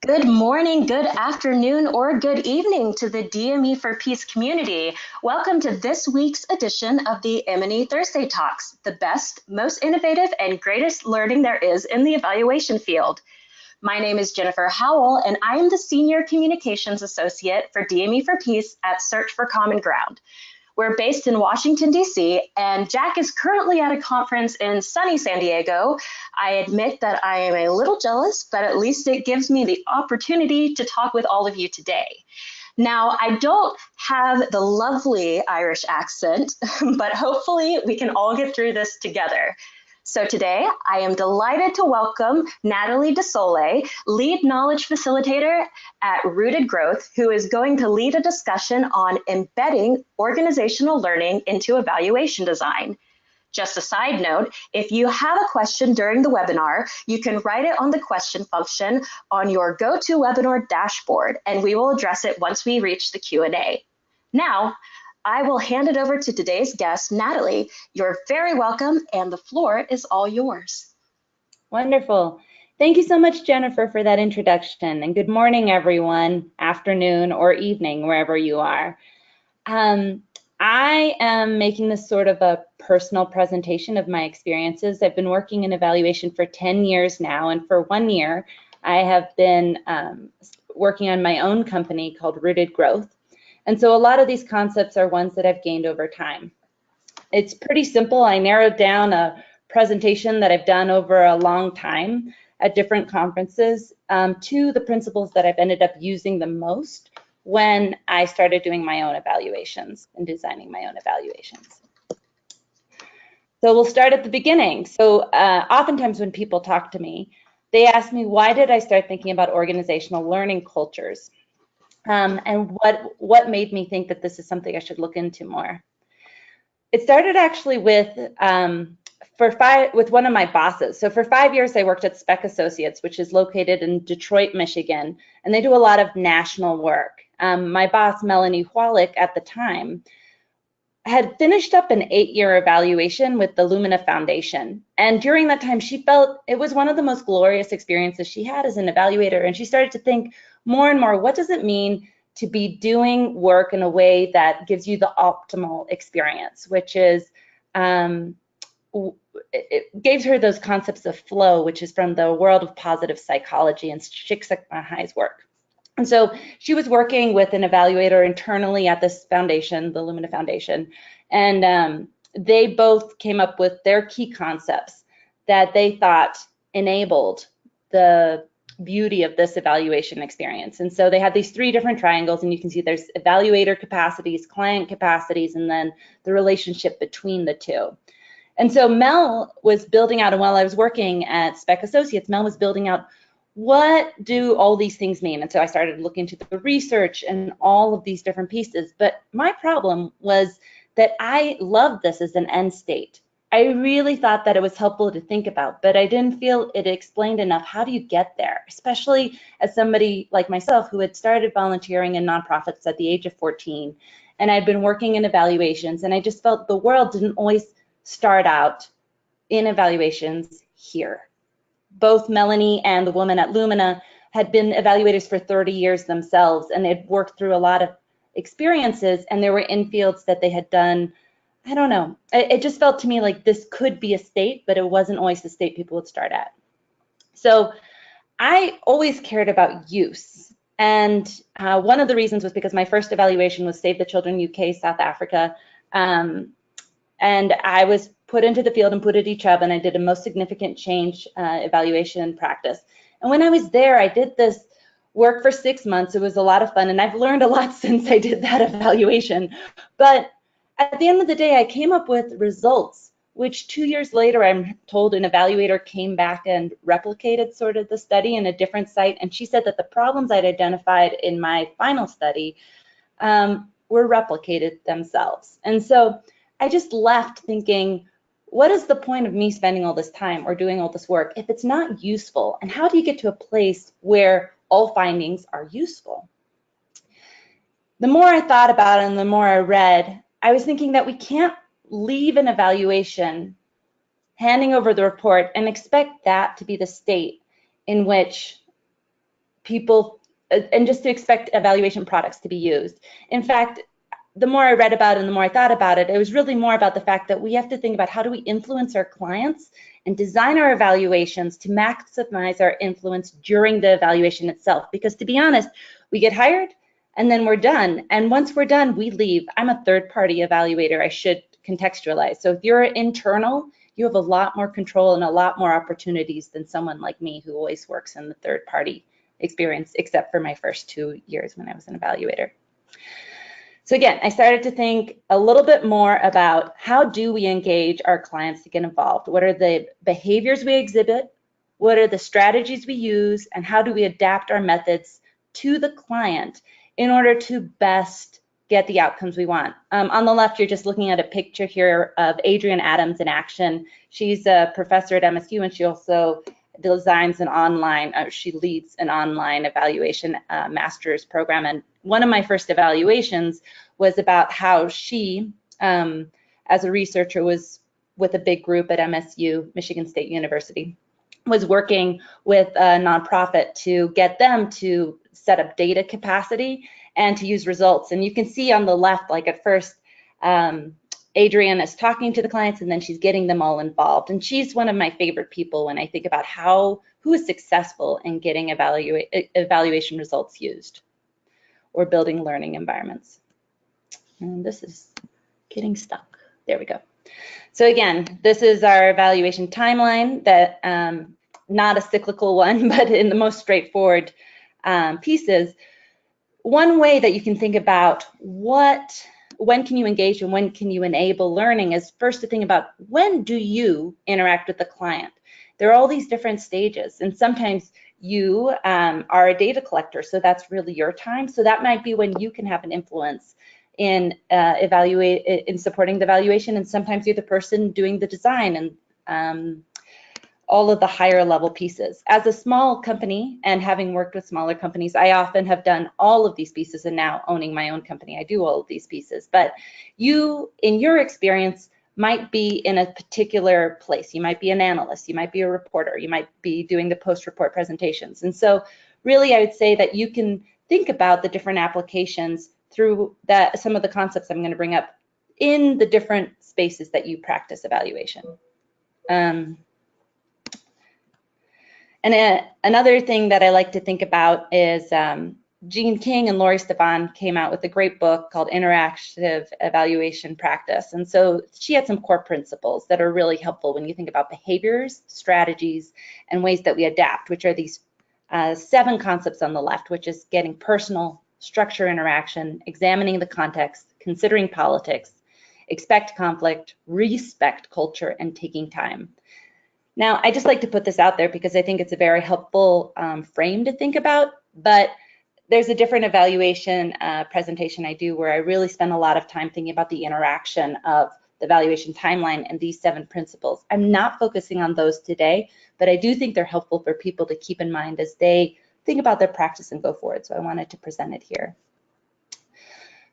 Good morning, good afternoon, or good evening to the DME for Peace community. Welcome to this week's edition of the M&E Thursday Talks, the best, most innovative, and greatest learning there is in the evaluation field. My name is Jennifer Howell, and I am the Senior Communications Associate for DME for Peace at Search for Common Ground. We're based in Washington, D.C., and Jack is currently at a conference in sunny San Diego. I admit that I am a little jealous, but at least it gives me the opportunity to talk with all of you today. Now, I don't have the lovely Irish accent, but hopefully we can all get through this together. So today, I am delighted to welcome Natalie DeSole, Lead Knowledge Facilitator at Rooted Growth, who is going to lead a discussion on embedding organizational learning into evaluation design. Just a side note, if you have a question during the webinar, you can write it on the question function on your GoToWebinar dashboard, and we will address it once we reach the Q&A. Now, I will hand it over to today's guest, Natalie. You're very welcome, and the floor is all yours. Wonderful. Thank you so much, Jennifer, for that introduction. And good morning, everyone, afternoon or evening, wherever you are. I am making this sort of a personal presentation of my experiences. I've been working in evaluation for 10 years now, and for 1 year, I have been working on my own company called Rooted Growth. And so a lot of these concepts are ones that I've gained over time. It's pretty simple. I narrowed down a presentation that I've done over a long time at different conferences to the principles that I've ended up using the most when I started doing my own evaluations and designing my own evaluations. So we'll start at the beginning. So oftentimes when people talk to me, they ask me, why did I start thinking about organizational learning cultures? And what made me think that this is something I should look into more? It started actually with one of my bosses. So for 5 years, I worked at Spec Associates, which is located in Detroit, Michigan, and they do a lot of national work. My boss, Melanie Wallach, at the time, had finished up an 8-year evaluation with the Lumina Foundation. And during that time, she felt it was one of the most glorious experiences she had as an evaluator. And she started to think more and more, what does it mean to be doing work in a way that gives you the optimal experience, which is, it gave her those concepts of flow, which is from the world of positive psychology and Csikszentmihalyi's work. And so she was working with an evaluator internally at this foundation, the Lumina Foundation, and they both came up with their key concepts that they thought enabled the beauty of this evaluation experience. And so they had these 3 different triangles, and you can see there's evaluator capacities, client capacities, and then the relationship between the 2. And so Mel was building out, and while I was working at Spec Associates, Mel was building out, what do all these things mean? And so I started looking into the research and all of these different pieces. But my problem was that I loved this as an end state. I really thought that it was helpful to think about, but I didn't feel it explained enough. How do you get there? Especially as somebody like myself who had started volunteering in nonprofits at the age of 14, and I'd been working in evaluations, and I just felt the world didn't always start out in evaluations here. Both Melanie and the woman at Lumina had been evaluators for 30 years themselves, and they'd worked through a lot of experiences, and there were in fields that they had done. I don't know. It just felt to me like this could be a state, but it wasn't always the state people would start at. So I always cared about use. And one of the reasons was because my first evaluation was Save the Children UK, South Africa. And I was put into the field and put at each hub, and I did a most significant change evaluation practice. And when I was there, I did this work for 6 months. It was a lot of fun, and I've learned a lot since I did that evaluation. But at the end of the day, I came up with results, which 2 years later, I'm told an evaluator came back and replicated sort of the study in a different site. And she said that the problems I'd identified in my final study were replicated themselves. And so I just left thinking, what is the point of me spending all this time or doing all this work if it's not useful? And how do you get to a place where all findings are useful? The more I thought about it and the more I read, I was thinking that we can't leave an evaluation, handing over the report, and expect that to be the state in which people, and just to expect evaluation products to be used. In fact, the more I read about it and the more I thought about it, it was really more about the fact that we have to think about how do we influence our clients and design our evaluations to maximize our influence during the evaluation itself. Because to be honest, we get hired and then we're done. And once we're done, we leave. I'm a third-party evaluator, I should contextualize. So if you're internal, you have a lot more control and a lot more opportunities than someone like me who always works in the third-party experience, except for my first 2 years when I was an evaluator. So again, I started to think a little bit more about how do we engage our clients to get involved? What are the behaviors we exhibit? What are the strategies we use? And how do we adapt our methods to the client in order to best get the outcomes we want? On the left, you're just looking at a picture here of Adrienne Adams in action. She's a professor at MSU, and she also designs an online, she leads an online evaluation master's program. And one of my first evaluations was about how she, as a researcher, was with a big group at MSU, Michigan State University, was working with a nonprofit to get them to set up data capacity and to use results. And you can see on the left, like at first, Adrienne is talking to the clients and then she's getting them all involved. And she's one of my favorite people when I think about who is successful in getting evaluation results used or building learning environments. And this is getting stuck. There we go. So again, this is our evaluation timeline, that not a cyclical one, but in the most straightforward pieces. One way that you can think about when can you engage and when can you enable learning is first to think about when do you interact with the client. There are all these different stages, and sometimes you are a data collector, so that's really your time. So that might be when you can have an influence in supporting the evaluation, and sometimes you're the person doing the design and all of the higher level pieces. As a small company and having worked with smaller companies, I often have done all of these pieces, and now owning my own company, I do all of these pieces. But you, in your experience, might be in a particular place. You might be an analyst, you might be a reporter, you might be doing the post-report presentations. And so really I would say that you can think about the different applications through some of the concepts I'm going to bring up in the different spaces that you practice evaluation. And another thing that I like to think about is Jean King and Laurie Stefan came out with a great book called Interactive Evaluation Practice. And so she had some core principles that are really helpful when you think about behaviors, strategies, and ways that we adapt, which are these 7 concepts on the left, which is getting personal, structure interaction, examining the context, considering politics, expect conflict, respect culture, and taking time. Now, I just like to put this out there because I think it's a very helpful frame to think about, but there's a different evaluation presentation I do where I really spend a lot of time thinking about the interaction of the evaluation timeline and these 7 principles. I'm not focusing on those today, but I do think they're helpful for people to keep in mind as they think about their practice and go forward. So I wanted to present it here.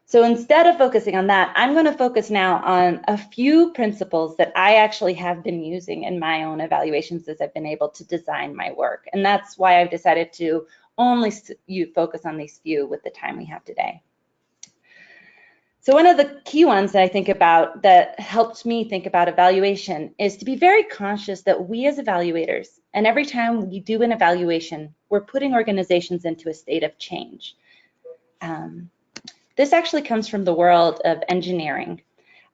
So instead of focusing on that, I'm going to focus now on a few principles that I actually have been using in my own evaluations as I've been able to design my work. And that's why I've decided to only focus on these few with the time we have today. So one of the key ones that I think about that helped me think about evaluation is to be very conscious that we as evaluators, and every time we do an evaluation, we're putting organizations into a state of change. This actually comes from the world of engineering.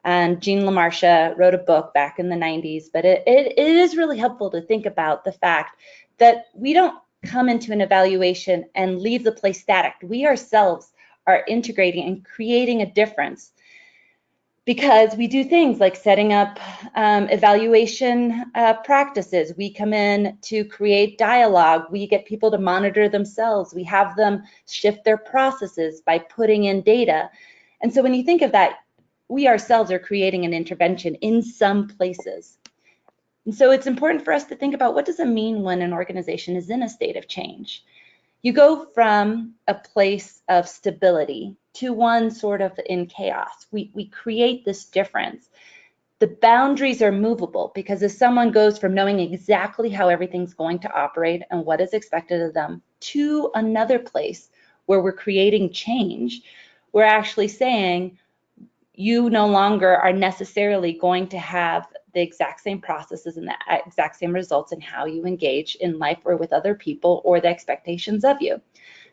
And Jean LaMarcia wrote a book back in the 90s, but it is really helpful to think about the fact that we don't come into an evaluation and leave the place static. We ourselves are integrating and creating a difference because we do things like setting up evaluation practices. We come in to create dialogue. We get people to monitor themselves. We have them shift their processes by putting in data. And so when you think of that, we ourselves are creating an intervention in some places. And so it's important for us to think about what does it mean when an organization is in a state of change. You go from a place of stability to one sort of in chaos. We create this difference. The boundaries are movable because as someone goes from knowing exactly how everything's going to operate and what is expected of them to another place where we're creating change, we're actually saying you no longer are necessarily going to have the exact same processes and the exact same results in how you engage in life or with other people or the expectations of you.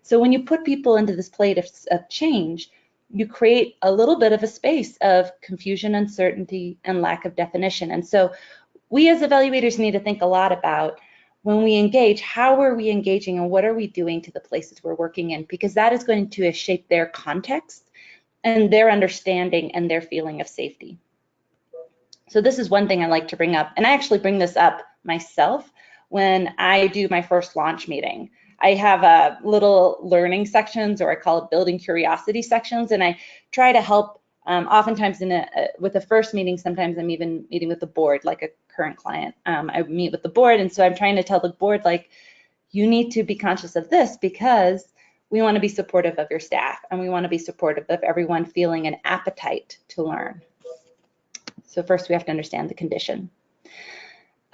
So when you put people into this plate of change, you create a little bit of a space of confusion, uncertainty, and lack of definition. And so we as evaluators need to think a lot about when we engage, how are we engaging and what are we doing to the places we're working in? Because that is going to shape their context and their understanding and their feeling of safety. So this is one thing I like to bring up, and I actually bring this up myself when I do my first launch meeting. I have little learning sections, or I call it building curiosity sections, and I try to help. Oftentimes with the first meeting, sometimes I'm even meeting with the board, like a current client. I meet with the board, and so I'm trying to tell the board, like, you need to be conscious of this because we want to be supportive of your staff, and we want to be supportive of everyone feeling an appetite to learn. So first we have to understand the condition.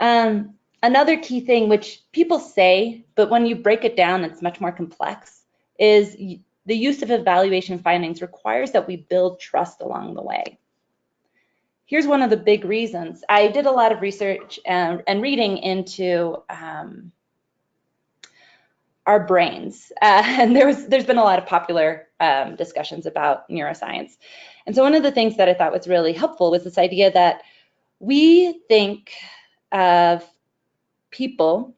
Another key thing, which people say, but when you break it down, it's much more complex, is the use of evaluation findings requires that we build trust along the way. Here's one of the big reasons. I did a lot of research and reading into our brains, and there's been a lot of popular discussions about neuroscience. And so one of the things that I thought was really helpful was this idea that we think of people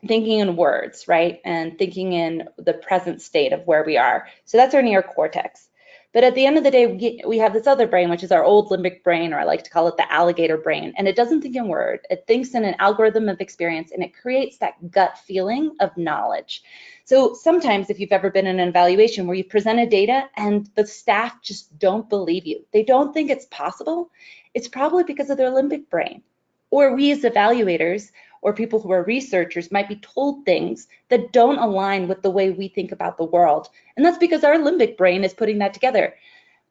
thinking in words, right? And thinking in the present state of where we are. So that's our neocortex. But at the end of the day, we have this other brain, which is our old limbic brain, or I like to call it the alligator brain. And it doesn't think in words. It thinks in an algorithm of experience, and it creates that gut feeling of knowledge. So sometimes if you've ever been in an evaluation where you presented data and the staff just don't believe you, they don't think it's possible, it's probably because of their limbic brain. Or we as evaluators or people who are researchers might be told things that don't align with the way we think about the world. And that's because our limbic brain is putting that together.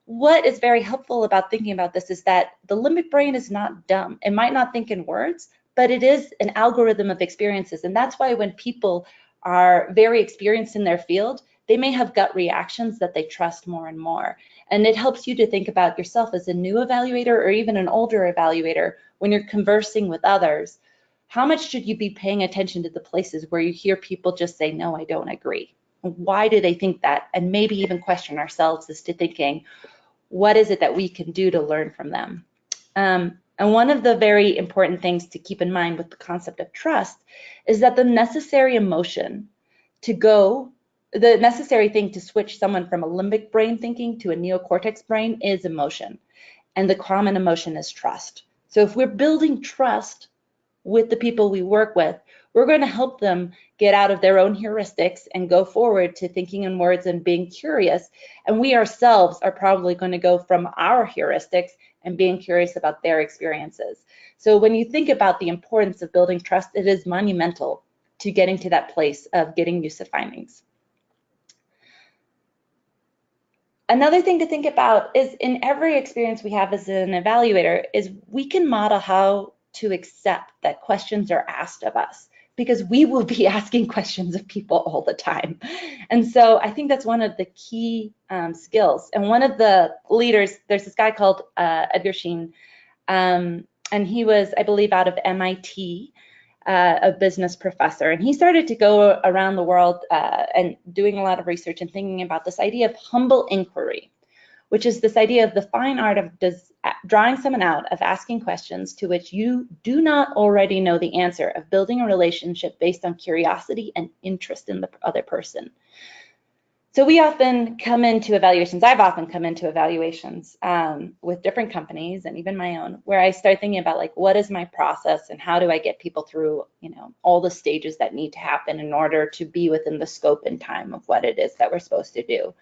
What is very helpful about thinking about this is that the limbic brain is not dumb. It might not think in words, but it is an algorithm of experiences. And that's why when people are very experienced in their field, they may have gut reactions that they trust more and more. And it helps you to think about yourself as a new evaluator or even an older evaluator when you're conversing with others. How much should you be paying attention to the places where you hear people just say, no, I don't agree? Why do they think that? And maybe even question ourselves as to thinking, what is it that we can do to learn from them? And one of the very important things to keep in mind with the concept of trust is that the necessary emotion the necessary thing to switch someone from a limbic brain thinking to a neocortex brain is emotion. And the common emotion is trust. So if we're building trust with the people we work with, we're going to help them get out of their own heuristics and go forward to thinking in words and being curious. And we ourselves are probably going to go from our heuristics and being curious about their experiences. So when you think about the importance of building trust, it is monumental to getting to that place of getting use of findings. Another thing to think about is in every experience we have as an evaluator is we can model how to accept that questions are asked of us, because we will be asking questions of people all the time. And so I think that's one of the key skills. And one of the leaders, there's this guy called Edgar Schein, and he was, I believe, out of MIT, a business professor. And he started to go around the world and doing a lot of research and thinking about this idea of humble inquiry, which is this idea of the fine art of drawing someone out, of asking questions to which you do not already know the answer, of building a relationship based on curiosity and interest in the other person. So we often come into evaluations, I've often come into evaluations with different companies and even my own, where I start thinking about, like, what is my process and how do I get people through, all the stages that need to happen in order to be within the scope and time of what it is that we're supposed to do.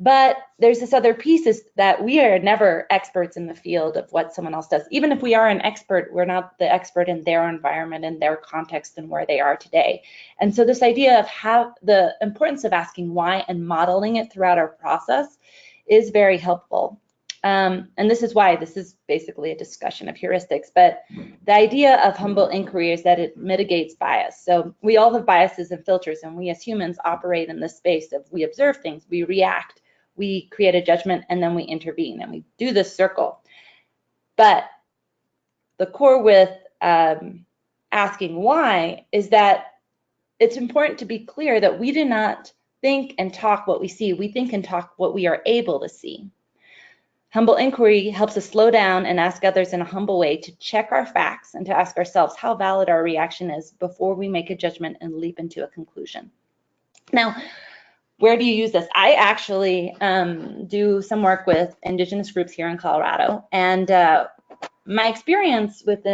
But there's this other piece, is that we are never experts in the field of what someone else does. Even if we are an expert, we're not the expert in their environment and their context and where they are today. And so this idea of how the importance of asking why and modeling it throughout our process is very helpful. And this is why this is basically a discussion of heuristics, but the idea of humble inquiry is that it mitigates bias. So we all have biases and filters, and we as humans operate in this space of we observe things, we react, we create a judgment, and then we intervene, and we do this circle. But the core with asking why is that it's important to be clear that we do not think and talk what we see, we think and talk what we are able to see. Humble inquiry helps us slow down and ask others in a humble way to check our facts and to ask ourselves how valid our reaction is before we make a judgment and leap into a conclusion. Now, where do you use this? I actually do some work with Indigenous groups here in Colorado, and my experience with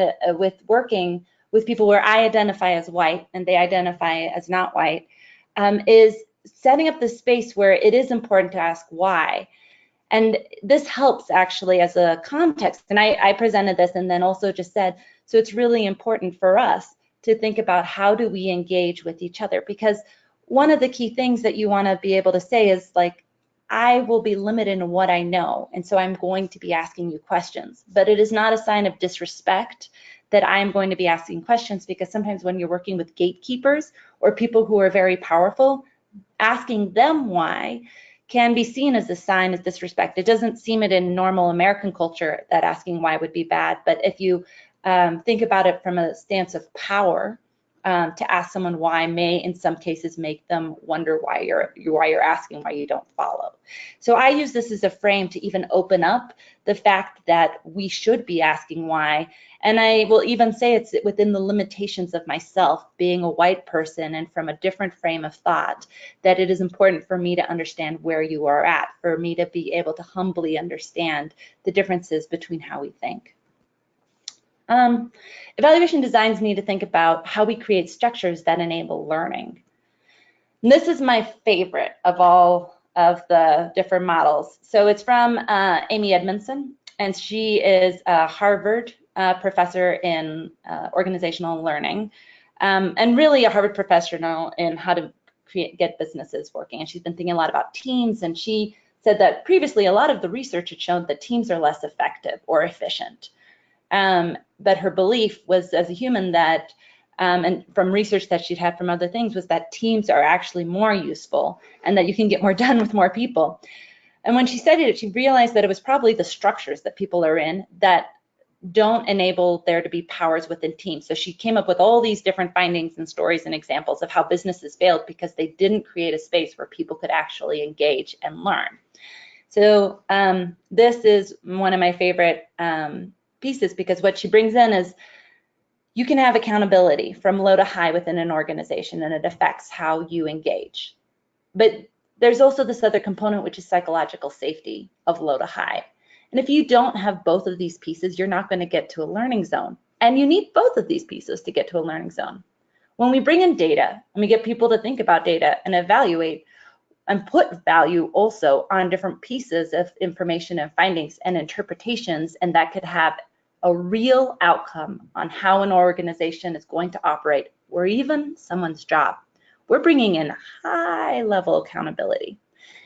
working with people where I identify as white and they identify as not white is setting up this space where it is important to ask why. And this helps actually as a context. And I presented this and then also just said, so it's really important for us to think about how do we engage with each other, because one of the key things that you want to be able to say is like, I will be limited in what I know, and so I'm going to be asking you questions. But it is not a sign of disrespect that I'm going to be asking questions, because sometimes when you're working with gatekeepers or people who are very powerful, asking them why can be seen as a sign of disrespect. It doesn't seem it in normal American culture that asking why would be bad, but if you think about it from a stance of power, to ask someone why may in some cases make them wonder why you're asking, why you don't follow. So I use this as a frame to even open up the fact that we should be asking why. And I will even say it's within the limitations of myself, being a white person and from a different frame of thought, that it is important for me to understand where you are at, for me to be able to humbly understand the differences between how we think. Evaluation designs need to think about how we create structures that enable learning. And this is my favorite of all of the different models. So it's from Amy Edmondson, and she is a Harvard professor in organizational learning, and really a Harvard professional in how to get businesses working. And she's been thinking a lot about teams, and she said that previously a lot of the research had shown that teams are less effective or efficient. But her belief was, as a human, that, and from research that she'd had from other things, was that teams are actually more useful and that you can get more done with more people. And when she studied it, she realized that it was probably the structures that people are in that don't enable there to be powers within teams. So she came up with all these different findings and stories and examples of how businesses failed because they didn't create a space where people could actually engage and learn. So this is one of my favorite pieces, because what she brings in is you can have accountability from low to high within an organization, and it affects how you engage. But there's also this other component, which is psychological safety of low to high. And if you don't have both of these pieces, you're not going to get to a learning zone. And you need both of these pieces to get to a learning zone. When we bring in data and we get people to think about data and evaluate and put value also on different pieces of information and findings and interpretations, and that could have a real outcome on how an organization is going to operate, or even someone's job, we're bringing in high level accountability.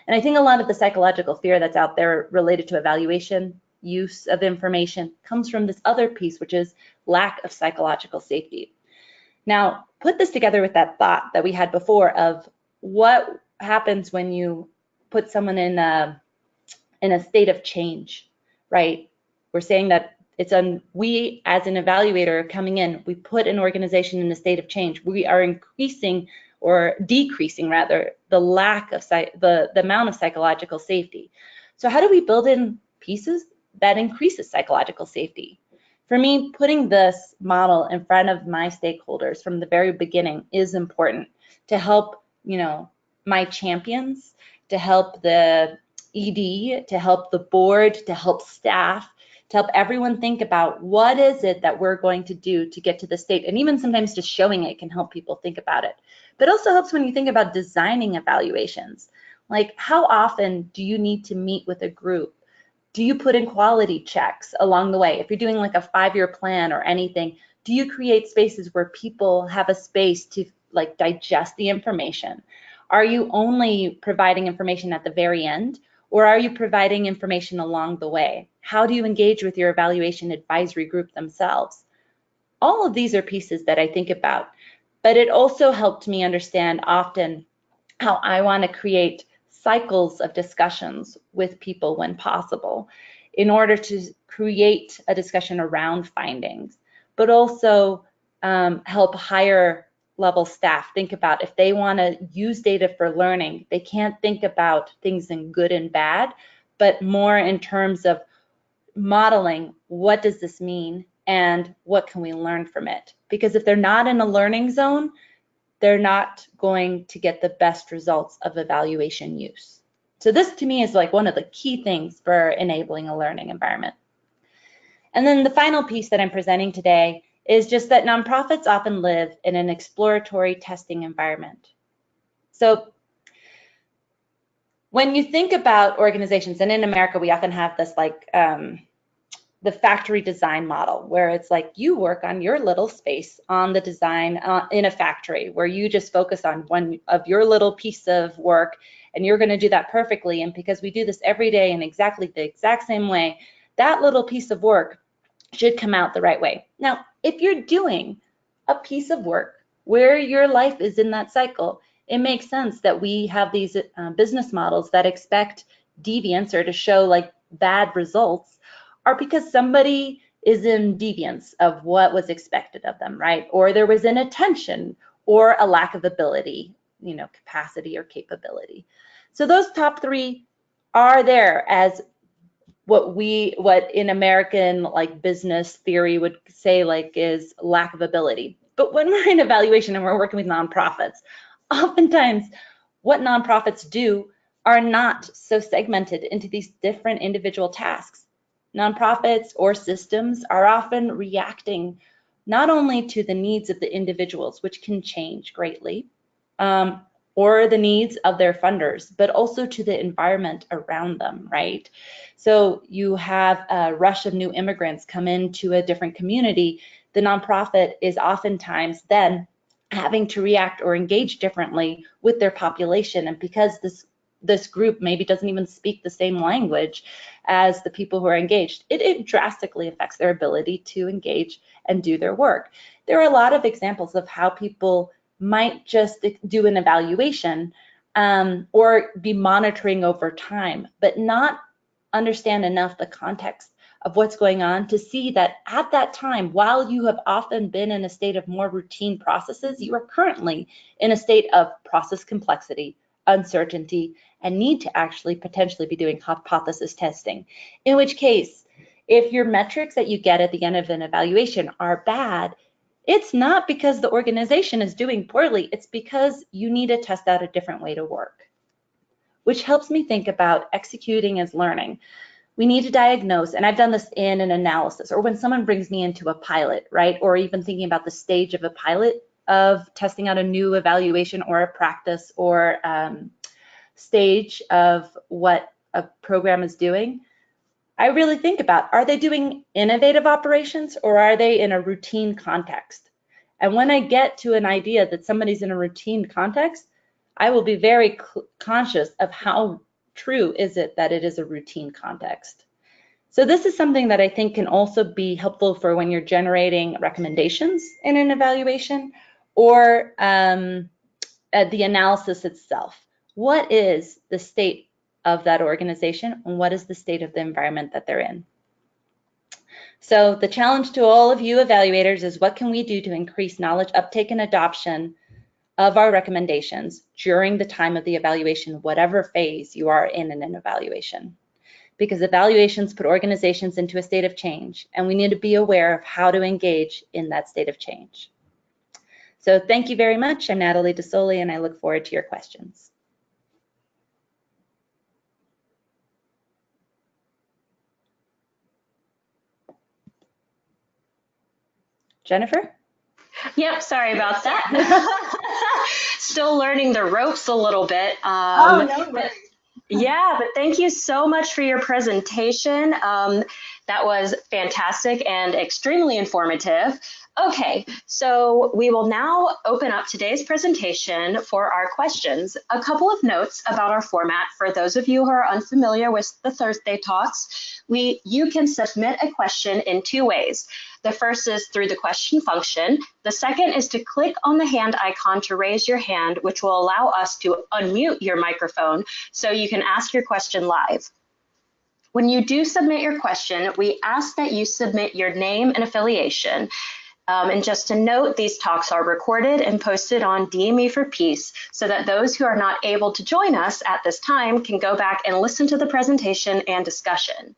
And I think a lot of the psychological fear that's out there related to evaluation, use of information, comes from this other piece, which is lack of psychological safety. Now, put this together with that thought that we had before of what happens when you put someone in a state of change, right? We're saying that we as an evaluator coming in, we put an organization in a state of change. We are increasing or decreasing rather the lack of the amount of psychological safety. So how do we build in pieces that increases psychological safety? For me, putting this model in front of my stakeholders from the very beginning is important to help, my champions, to help the ED, to help the board, to help staff, to help everyone think about what is it that we're going to do to get to the state. And even sometimes just showing it can help people think about it. But it also helps when you think about designing evaluations. Like, how often do you need to meet with a group? Do you put in quality checks along the way? If you're doing like a 5-year plan or anything, do you create spaces where people have a space to digest the information? Are you only providing information at the very end? Or are you providing information along the way? How do you engage with your evaluation advisory group themselves? All of these are pieces that I think about, but it also helped me understand often how I want to create cycles of discussions with people when possible in order to create a discussion around findings, but also help higher level staff think about if they want to use data for learning, they can't think about things in good and bad, but more in terms of modeling what does this mean and what can we learn from it. Because if they're not in a learning zone, they're not going to get the best results of evaluation use. So this to me is like one of the key things for enabling a learning environment. And then the final piece that I'm presenting today is just that nonprofits often live in an exploratory testing environment. So when you think about organizations, and in America, we often have this like the factory design model, where it's like you work on your little space on the design in a factory where you just focus on one of your little piece of work and you're going to do that perfectly. And because we do this every day in exactly the exact same way, that little piece of work should come out the right way. Now, if you're doing a piece of work where your life is in that cycle, it makes sense that we have these business models that expect deviance or to show like bad results are because somebody is in deviance of what was expected of them, right? Or there was inattention or a lack of ability, you know, capacity or capability. So those top three are there as what in American like business theory would say like is lack of ability. But when we're in evaluation and we're working with nonprofits, oftentimes what nonprofits do are not so segmented into these different individual tasks. Nonprofits or systems are often reacting not only to the needs of the individuals, which can change greatly, or the needs of their funders, but also to the environment around them, right? So you have a rush of new immigrants come into a different community. The nonprofit is oftentimes then having to react or engage differently with their population. And because this group maybe doesn't even speak the same language as the people who are engaged, it drastically affects their ability to engage and do their work. There are a lot of examples of how people might just do an evaluation or be monitoring over time, but not understand enough the context of what's going on to see that at that time, while you have often been in a state of more routine processes, you are currently in a state of process complexity, uncertainty, and need to actually potentially be doing hypothesis testing. In which case, if your metrics that you get at the end of an evaluation are bad, it's not because the organization is doing poorly, it's because you need to test out a different way to work. Which helps me think about executing as learning. We need to diagnose, and I've done this in an analysis, or when someone brings me into a pilot, right? Or even thinking about the stage of a pilot of testing out a new evaluation or a practice or stage of what a program is doing. I really think about, are they doing innovative operations or are they in a routine context? And when I get to an idea that somebody's in a routine context, I will be very conscious of how true is it that it is a routine context. So this is something that I think can also be helpful for when you're generating recommendations in an evaluation or the analysis itself. What is the state of that organization and what is the state of the environment that they're in? So the challenge to all of you evaluators is, what can we do to increase knowledge uptake and adoption of our recommendations during the time of the evaluation, whatever phase you are in an evaluation? Because evaluations put organizations into a state of change, and we need to be aware of how to engage in that state of change. So thank you very much. I'm Natalie DeSoli, and I look forward to your questions. Jennifer? Yep, sorry about that. Still learning the ropes a little bit. Oh, no worries. Yeah, but thank you so much for your presentation. That was fantastic and extremely informative. Okay, so we will now open up today's presentation for our questions. A couple of notes about our format for those of you who are unfamiliar with the Thursday Talks. You can submit a question in two ways. The first is through the question function. The second is to click on the hand icon to raise your hand, which will allow us to unmute your microphone so you can ask your question live. When you do submit your question, we ask that you submit your name and affiliation. And just to note, these talks are recorded and posted on DME for Peace so that those who are not able to join us at this time can go back and listen to the presentation and discussion.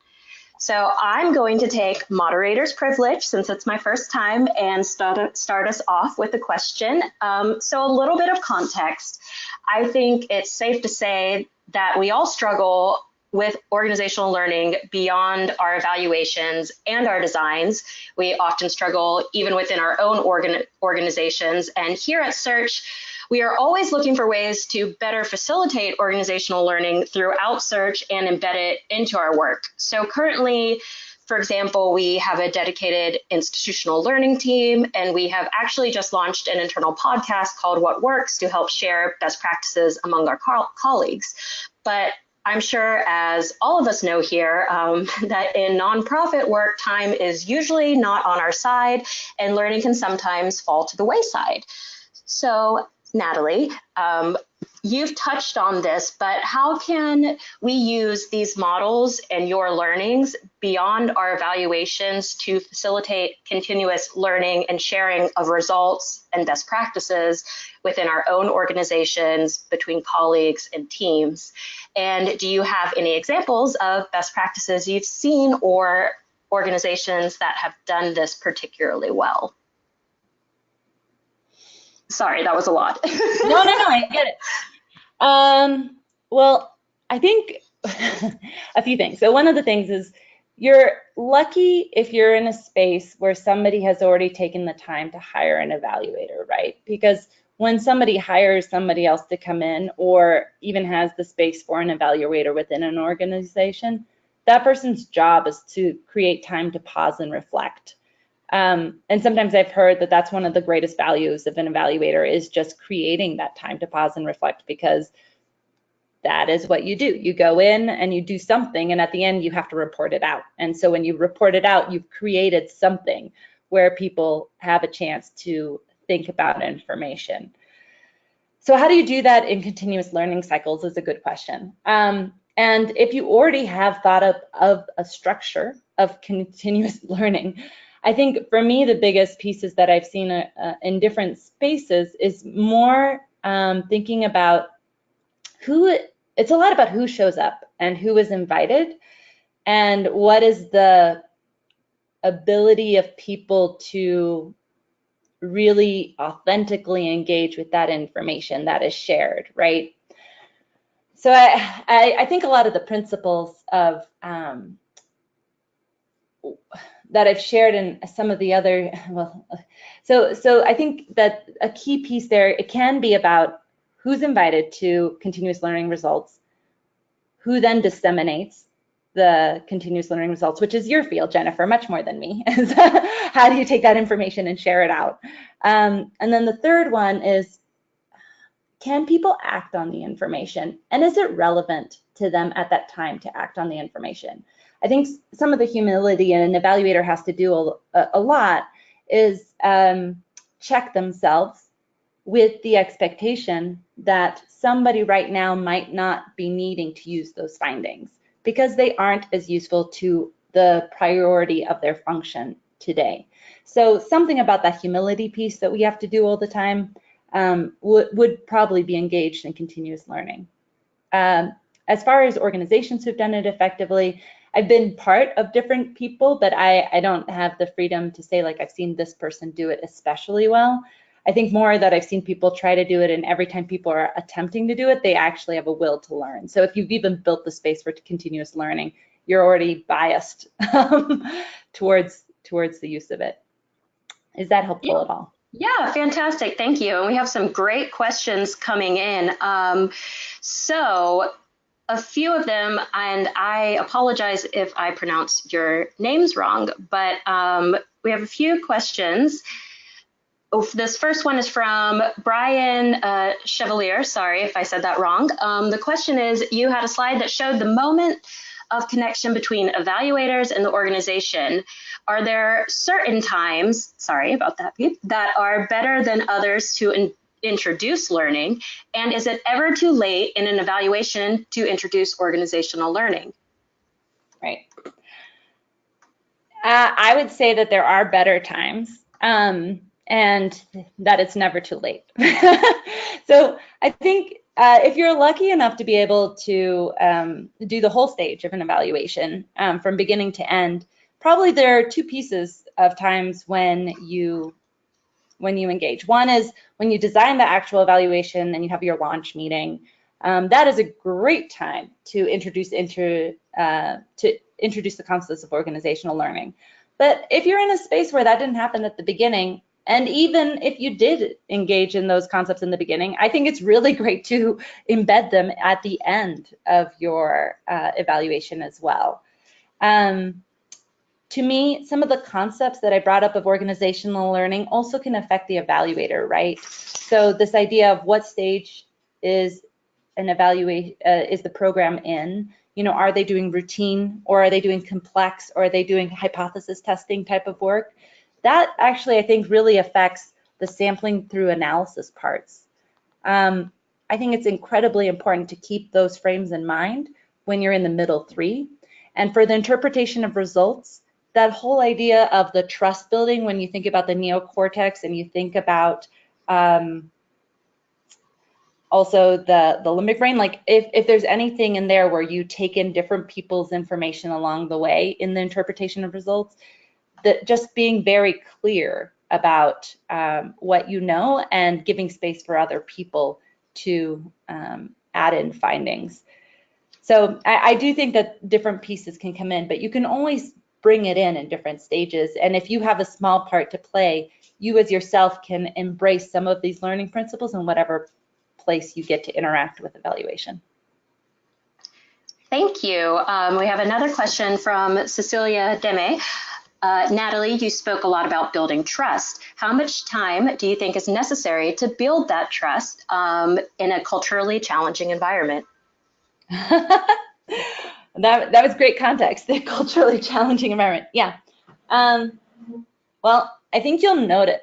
So I'm going to take moderator's privilege since it's my first time and start us off with a question. So a little bit of context. I think it's safe to say that we all struggle with organizational learning beyond our evaluations and our designs. We often struggle even within our own organizations. And here at Search, we are always looking for ways to better facilitate organizational learning throughout Search and embed it into our work. So currently, for example, we have a dedicated institutional learning team, and we have actually just launched an internal podcast called What Works to help share best practices among our colleagues. But I'm sure, as all of us know here, that in nonprofit work, time is usually not on our side, and learning can sometimes fall to the wayside. So, Natalie, you've touched on this, but how can we use these models and your learnings beyond our evaluations to facilitate continuous learning and sharing of results and best practices within our own organizations, between colleagues and teams? And do you have any examples of best practices you've seen or organizations that have done this particularly well? Sorry, that was a lot. No, I get it. Well, I think a few things. So one of the things is you're lucky if you're in a space where somebody has already taken the time to hire an evaluator, right? Because when somebody hires somebody else to come in or even has the space for an evaluator within an organization, that person's job is to create time to pause and reflect. And sometimes I've heard that that's one of the greatest values of an evaluator is just creating that time to pause and reflect, because that is what you do. You go in and you do something, and at the end you have to report it out. And so when you report it out, you've created something where people have a chance to think about information. So how do you do that in continuous learning cycles is a good question. And if you already have thought of a structure of continuous learning, I think for me, the biggest pieces that I've seen in different spaces is more thinking about it's a lot about who shows up and who is invited and what is the ability of people to really authentically engage with that information that is shared, right? So I think a lot of the principles of that I've shared in some of the other, so I think that a key piece there, it can be about who's invited to continuous learning results, who then disseminates the continuous learning results, which is your field, Jennifer, much more than me. How do you take that information and share it out? And then the third one is, can people act on the information? And is it relevant to them at that time to act on the information? I think some of the humility an evaluator has to do a lot is check themselves with the expectation that somebody right now might not be needing to use those findings because they aren't as useful to the priority of their function today. So something about that humility piece that we have to do all the time would probably be engaged in continuous learning. As far as organizations who've done it effectively, I've been part of different people, but I don't have the freedom to say, like, I've seen this person do it especially well. I think more that I've seen people try to do it, and every time people are attempting to do it, they actually have a will to learn. So if you've even built the space for continuous learning, you're already biased towards the use of it. Is that helpful at all? Yeah, fantastic. Thank you. And we have some great questions coming in. So a few of them, and I apologize if I pronounce your names wrong, but we have a few questions. Oh, this first one is from Brian Chevalier. Sorry if I said that wrong. The question is, you had a slide that showed the moment of connection between evaluators and the organization. Are there certain times, sorry about that, Pete, that are better than others to introduce learning? And is it ever too late in an evaluation to introduce organizational learning? Right. I would say that there are better times. And that it's never too late. So I think if you're lucky enough to be able to do the whole stage of an evaluation from beginning to end, probably there are two pieces of times when you engage. One is when you design the actual evaluation and you have your launch meeting. That is a great time to introduce the concepts of organizational learning. But if you're in a space where that didn't happen at the beginning, and even if you did engage in those concepts in the beginning, I think it's really great to embed them at the end of your evaluation as well. To me, some of the concepts that I brought up of organizational learning also can affect the evaluator, right? So this idea of what stage is an evaluation, is the program in? You know, are they doing routine, or are they doing complex, or are they doing hypothesis testing type of work? That actually, I think, really affects the sampling through analysis parts. I think it's incredibly important to keep those frames in mind when you're in the middle three. And for the interpretation of results, that whole idea of the trust building, when you think about the neocortex and you think about also the limbic brain, like if there's anything in there where you take in different people's information along the way in the interpretation of results, that just being very clear about what you know and giving space for other people to add in findings. So I do think that different pieces can come in, but you can always bring it in different stages. And if you have a small part to play, you as yourself can embrace some of these learning principles in whatever place you get to interact with evaluation. Thank you. We have another question from Cecilia Deme. Natalie, you spoke a lot about building trust. How much time do you think is necessary to build that trust in a culturally challenging environment? That was great context, the culturally challenging environment. Yeah. Well, I think you'll note it.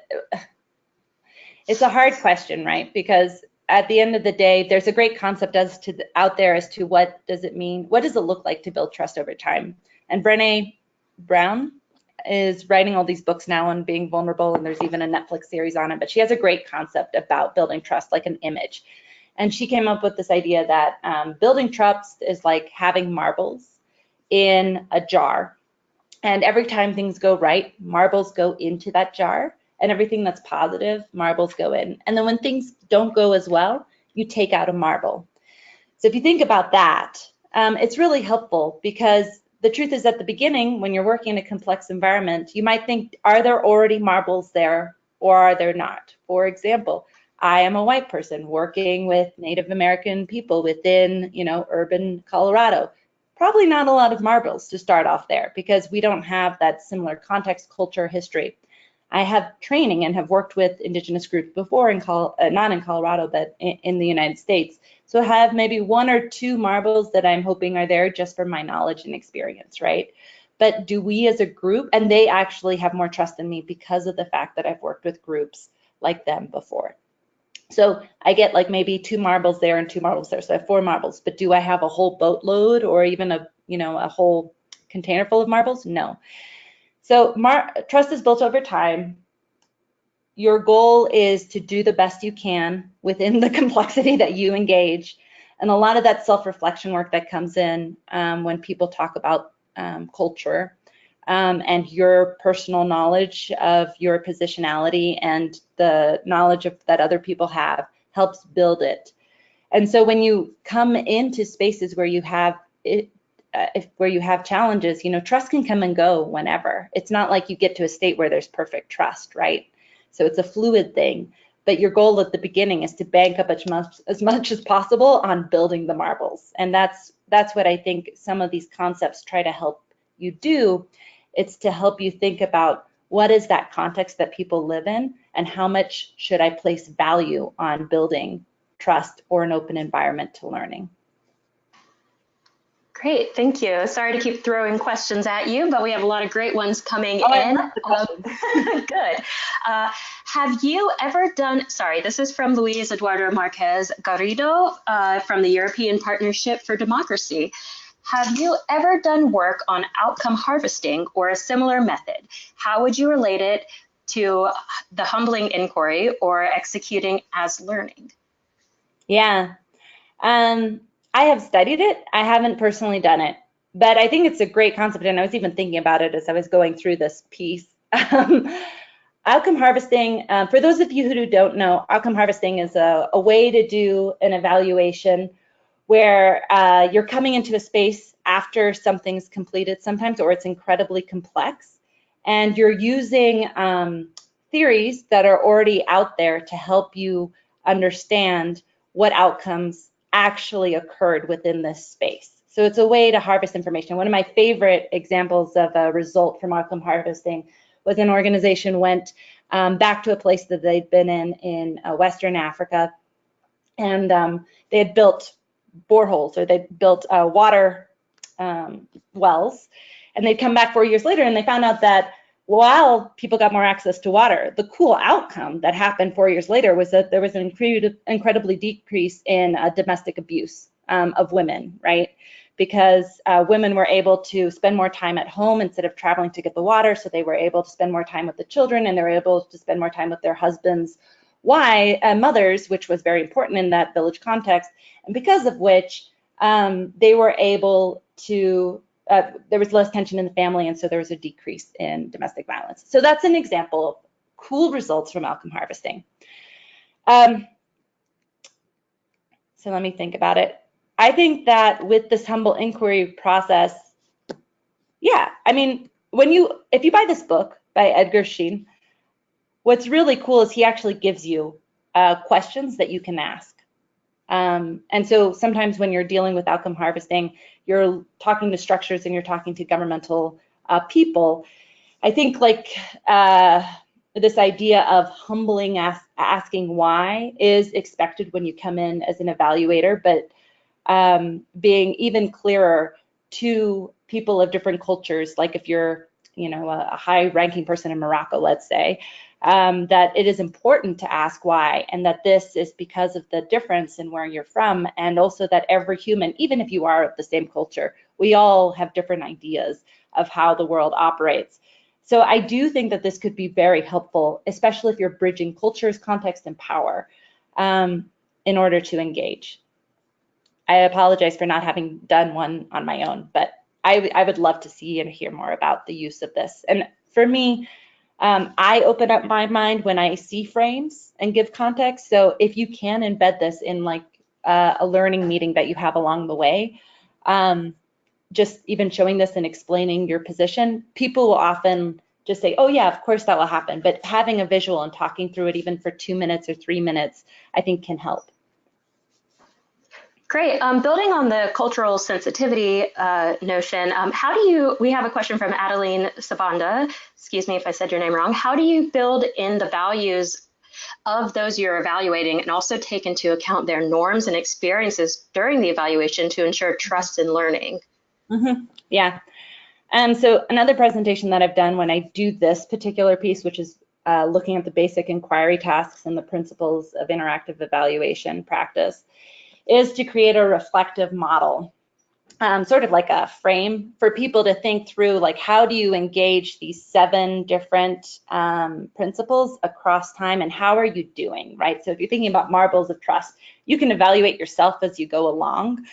It's a hard question, right? Because at the end of the day, there's a great concept out there as to what does it mean, what does it look like to build trust over time? And Brené Brown is writing all these books now on being vulnerable, and there's even a Netflix series on it, but she has a great concept about building trust, like an image. And she came up with this idea that building trust is like having marbles in a jar. And every time things go right, marbles go into that jar. And everything that's positive, marbles go in. And then when things don't go as well, you take out a marble. So if you think about that, it's really helpful, because the truth is, at the beginning, when you're working in a complex environment, you might think, are there already marbles there or are there not? For example, I am a white person working with Native American people within, urban Colorado. Probably not a lot of marbles to start off there, because we don't have that similar context, culture, history. I have training and have worked with Indigenous groups before, not in Colorado, but in the United States. So I have maybe one or two marbles that I'm hoping are there just for my knowledge and experience, right? But do we as a group, and they actually have more trust in me because of the fact that I've worked with groups like them before. So I get like maybe two marbles there and two marbles there. So I have four marbles, but do I have a whole boatload or even a whole container full of marbles? No. So trust is built over time. Your goal is to do the best you can within the complexity that you engage. And a lot of that self-reflection work that comes in when people talk about culture and your personal knowledge of your positionality and the knowledge that other people have helps build it. And so when you come into spaces where you have challenges, trust can come and go whenever. It's not like you get to a state where there's perfect trust, right? So it's a fluid thing. But your goal at the beginning is to bank up as much as possible on building the marbles. And that's what I think some of these concepts try to help you do. It's to help you think about what is that context that people live in, and how much should I place value on building trust or an open environment to learning? Great, thank you. Sorry to keep throwing questions at you, but we have a lot of great ones coming I in. love the questions. Good. Have you ever done, sorry, this is from Luis Eduardo Marquez Garrido from the European Partnership for Democracy. Have you ever done work on outcome harvesting or a similar method? How would you relate it to the humbling inquiry or executing as learning? Yeah. I have studied it. I haven't personally done it, but I think it's a great concept, and I was even thinking about it as I was going through this piece. Outcome harvesting, for those of you who don't know, outcome harvesting is a way to do an evaluation where you're coming into a space after something's completed sometimes, or it's incredibly complex, and you're using theories that are already out there to help you understand what outcomes actually occurred within this space. So it's a way to harvest information. One of my favorite examples of a result from outcome harvesting was an organization went back to a place that they'd been in Western Africa, and they had built boreholes, or they'd built water wells, and they'd come back 4 years later and they found out that while people got more access to water, the cool outcome that happened 4 years later was that there was an incredibly decrease in domestic abuse of women, right? Because women were able to spend more time at home instead of traveling to get the water, so they were able to spend more time with the children, and they were able to spend more time with their husbands, mothers, which was very important in that village context, and because of which they were able to there was less tension in the family, and so there was a decrease in domestic violence. So that's an example of cool results from outcome harvesting. So let me think about it. I think that with this humble inquiry process, yeah, I mean, if you buy this book by Edgar Schein, what's really cool is he actually gives you questions that you can ask. And so sometimes when you're dealing with outcome harvesting, you're talking to structures and you're talking to governmental people. I think like this idea of humbling asking why is expected when you come in as an evaluator, but being even clearer to people of different cultures, like if you're, a high-ranking person in Morocco, let's say, that it is important to ask why, and that this is because of the difference in where you're from, and also that every human, even if you are of the same culture, we all have different ideas of how the world operates. So I do think that this could be very helpful, especially if you're bridging cultures, context, and power in order to engage. I apologize for not having done one on my own, but I would love to see and hear more about the use of this. And for me, I open up my mind when I see frames and give context. So if you can embed this in like a learning meeting that you have along the way, just even showing this and explaining your position, people will often just say, oh yeah, of course that will happen. But having a visual and talking through it even for 2 minutes or 3 minutes, I think can help. Great. Building on the cultural sensitivity notion, we have a question from Adeline Sabanda, excuse me if I said your name wrong. How do you build in the values of those you're evaluating and also take into account their norms and experiences during the evaluation to ensure trust in learning? Mm-hmm. Yeah. So another presentation that I've done when I do this particular piece, which is looking at the basic inquiry tasks and the principles of interactive evaluation practice, is to create a reflective model, sort of like a frame for people to think through, like how do you engage these 7 different principles across time, and how are you doing, right? So if you're thinking about marbles of trust, you can evaluate yourself as you go along,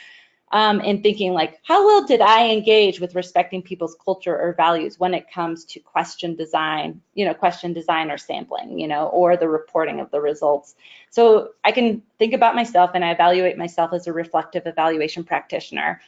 and thinking like, how well did I engage with respecting people's culture or values when it comes to question design or sampling, or the reporting of the results. So I can think about myself and I evaluate myself as a reflective evaluation practitioner.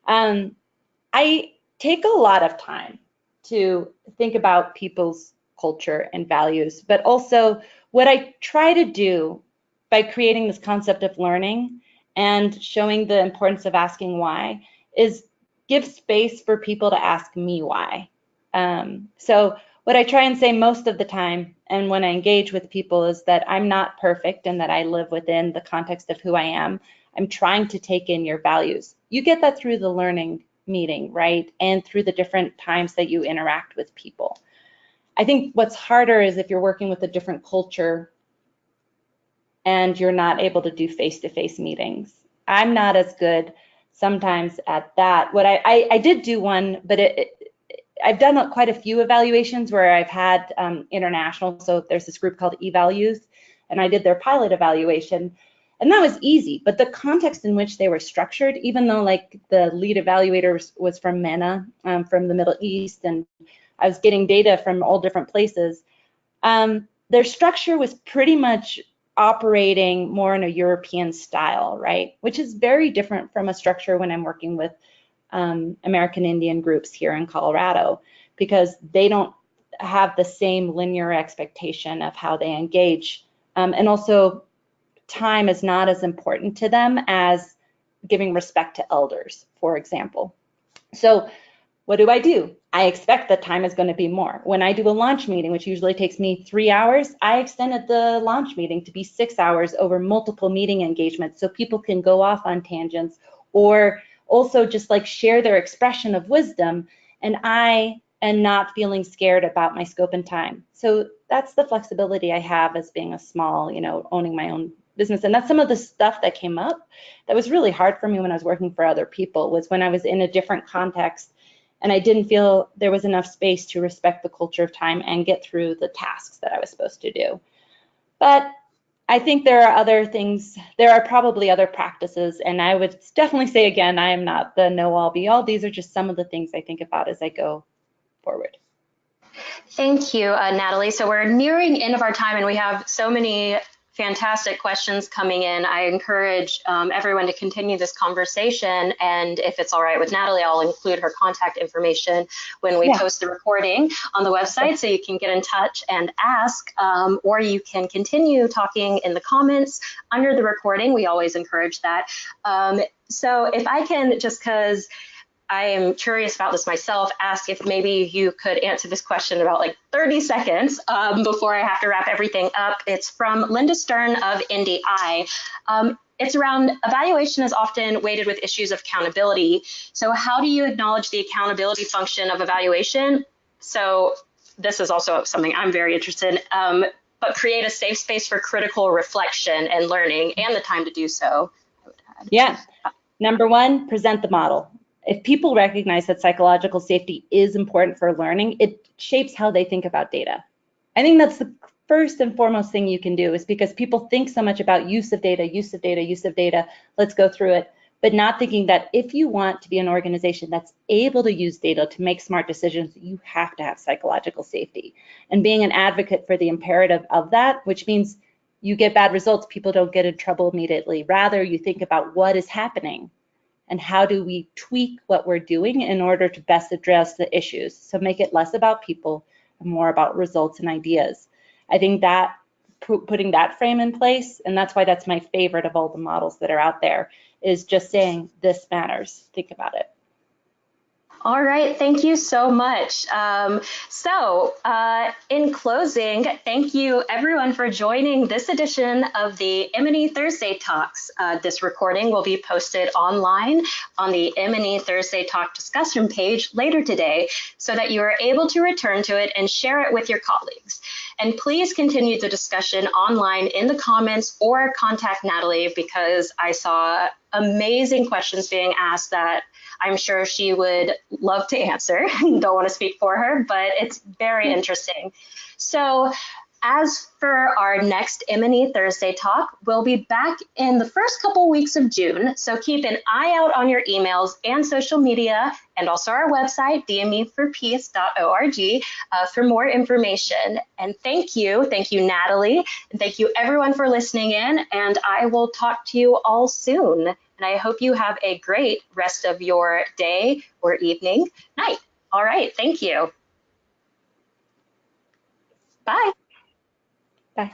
I take a lot of time to think about people's culture and values, but also what I try to do by creating this concept of learning and showing the importance of asking why is give space for people to ask me why. So what I try and say most of the time, and when I engage with people, is that I'm not perfect and that I live within the context of who I am. I'm trying to take in your values. You get that through the learning meeting, right? And through the different times that you interact with people. I think what's harder is if you're working with a different culture and you're not able to do face-to-face meetings. I'm not as good sometimes at that. What I did do one, but I've done quite a few evaluations where I've had international. So there's this group called eValues, and I did their pilot evaluation, and that was easy. But the context in which they were structured, even though like the lead evaluator was from MENA, from the Middle East, and I was getting data from all different places, their structure was pretty much operating more in a European style, right? Which is very different from a structure when I'm working with American Indian groups here in Colorado, because they don't have the same linear expectation of how they engage. And also time is not as important to them as giving respect to elders, for example. So what do? I expect the time is going to be more. When I do a launch meeting, which usually takes me 3 hours, I extended the launch meeting to be 6 hours over multiple meeting engagements so people can go off on tangents or also just like share their expression of wisdom, and I am not feeling scared about my scope and time. So that's the flexibility I have as being a small, owning my own business. And that's some of the stuff that came up that was really hard for me when I was working for other people, was when I was in a different context and I didn't feel there was enough space to respect the culture of time and get through the tasks that I was supposed to do. But I think there are other things, there are probably other practices, and I would definitely say again, I am not the know-all be-all. These are just some of the things I think about as I go forward. Thank you, Natalie. So we're nearing end of our time, and we have so many fantastic questions coming in. I encourage everyone to continue this conversation, and if it's all right with Natalie, I'll include her contact information when we post the recording on the website, so you can get in touch and ask, or you can continue talking in the comments under the recording. We always encourage that. So if I can, just because I am curious about this myself, ask if maybe you could answer this question in about like 30 seconds before I have to wrap everything up. It's from Linda Stern of NDI. It's around evaluation is often weighted with issues of accountability. So how do you acknowledge the accountability function of evaluation? So this is also something I'm very interested in, but create a safe space for critical reflection and learning and the time to do so. Yeah. Number one, present the model. If people recognize that psychological safety is important for learning, it shapes how they think about data. I think that's the first and foremost thing you can do, is because people think so much about use of data, let's go through it, but not thinking that if you want to be an organization that's able to use data to make smart decisions, you have to have psychological safety. And being an advocate for the imperative of that, which means you get bad results, people don't get in trouble immediately. Rather, you think about what is happening and how do we tweak what we're doing in order to best address the issues. So make it less about people and more about results and ideas. I think that putting that frame in place, and that's why that's my favorite of all the models that are out there, is just saying this matters. Think about it. All right, thank you so much. In closing, thank you everyone for joining this edition of the M&E Thursday Talks. This recording will be posted online on the M&E Thursday Talk discussion page later today so that you are able to return to it and share it with your colleagues. And please continue the discussion online in the comments or contact Natalie, because I saw amazing questions being asked that I'm sure she would love to answer. Don't want to speak for her, but it's very interesting. So as for our next M&E Thursday Talk, we'll be back in the first couple weeks of June. So keep an eye out on your emails and social media, and also our website, dmeforpeace.org, for more information. And thank you, Natalie, and thank you everyone for listening in, and I will talk to you all soon. And I hope you have a great rest of your day or evening, night. All right, thank you. Bye. Bye.